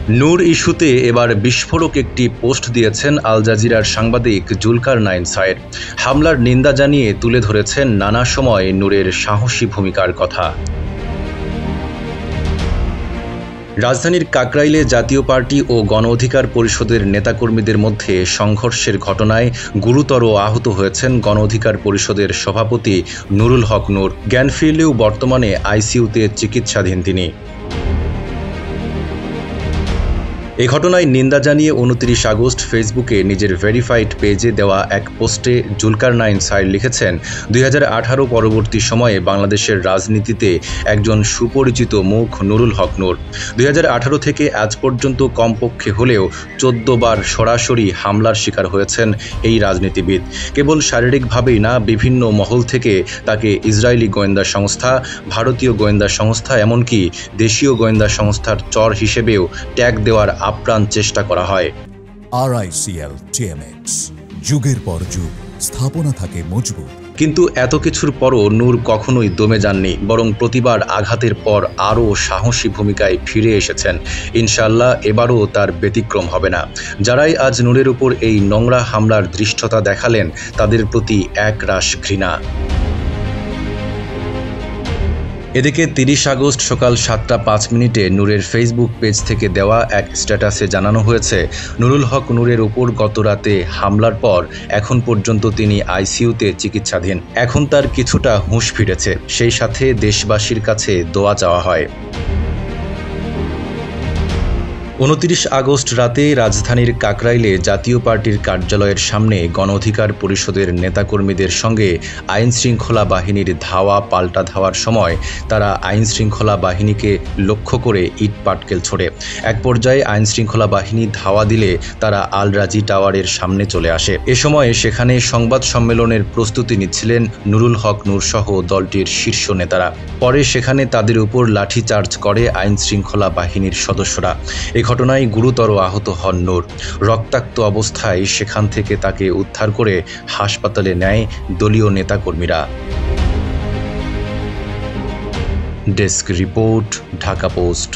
নূর ইস্যুতে এবার বিস্ফোরক একটি পোস্ট দিয়েছেন আল জাজিরার সাংবাদিক জুলকারনাইন সায়েদ। হামলার নিন্দা জানিয়ে তুলে ধরেছেন নানা সময় নূরের সাহসী ভূমিকার কথা। রাজধানীর কাকরাইলে জাতীয় পার্টি ও গণ অধিকার পরিষদের নেতাকর্মীদের মধ্যে সংঘর্ষের ঘটনায় গুরুতর আহত হয়েছেন গণ অধিকার পরিষদের সভাপতি নুরুল হক নূর। জ্ঞান ফিরলেও বর্তমানে আইসিইউতে চিকিৎসাধীন তিনি। এই ঘটনায় নিন্দা জানিয়ে ২৯ আগস্ট ফেসবুকে নিজের ভেরিফাইড পেজে দেওয়া এক পোস্টে জুলকারনাইন সায়েদ লিখেছেন, ২০১৮ পরবর্তী সময়ে বাংলাদেশের রাজনীতিতে একজন সুপরিচিত মুখ নুরুল হক নূর। ২০১৮ থেকে আজ পর্যন্ত কমপক্ষে হলেও ১৪ বার সরাসরি হামলার শিকার হয়েছেন এই রাজনীতিবিদ। কেবল শারীরিকভাবেই না, বিভিন্ন মহল থেকে তাকে ইসরায়েলি গোয়েন্দা সংস্থা, ভারতীয় গোয়েন্দা সংস্থা, এমনকি দেশীয় গোয়েন্দা সংস্থার চর হিসেবেও ট্যাগ দেওয়ার আপ্রাণ চেষ্টা করা হয়। RICL TMX, যুগের পর যুগ স্থাপনা থাকে মজবুত। কিন্তু এত কিছুর পরও নূর কখনোই দমে যাননি, বরং প্রতিবার আঘাতের পর আরও সাহসী ভূমিকায় ফিরে এসেছেন। ইনশাআল্লাহ এবারও তার ব্যতিক্রম হবে না। যারাই আজ নূরের উপর এই নোংরা হামলার ধৃষ্টতা দেখালেন, তাদের প্রতি একরাশ ঘৃণা। এদিকে ৩০ আগস্ট সকাল ৭টা ৫ মিনিটে নূরের ফেসবুক পেজ থেকে দেওয়া এক স্ট্যাটাসে জানানো হয়েছে, নুরুল হক নূরের উপর গতরাতে হামলার পর এখন পর্যন্ত তিনি আইসিইউতে চিকিৎসাধীন। এখন তার কিছুটা হুঁশ ফিরেছে, সেই সাথে দেশবাসীর কাছে দোয়া চাওয়া হয়। ২৯ আগস্ট রাতে রাজধানীর কাকরাইলে জাতীয় পার্টির কার্যালয়ের সামনে গণ অধিকার পরিষদের নেতাকর্মীদের সঙ্গে আইনশৃঙ্খলা বাহিনীর ধাওয়া পাল্টা ধাওয়ার সময় তারা আইনশৃঙ্খলা বাহিনীকে লক্ষ্য করে ইট পাটকেল ছোড়ে। এক পর্যায়ে আইনশৃঙ্খলা বাহিনী ধাওয়া দিলে তারা আল রাজি টাওয়ারের সামনে চলে আসে। এ সময় সেখানে সংবাদ সম্মেলনের প্রস্তুতি নিচ্ছিলেন নুরুল হক নূর সহ দলটির শীর্ষ নেতারা। পরে সেখানে তাদের উপর লাঠিচার্জ করে আইনশৃঙ্খলা বাহিনীর সদস্যরা। ঘটনায় গুরুতর আহত হন নূর। রক্তাক্ত অবস্থায় সেখান থেকে তাকে উদ্ধার করে হাসপাতালে নেয় দলীয় নেতাকর্মীরা। Desk report, Dhaka post.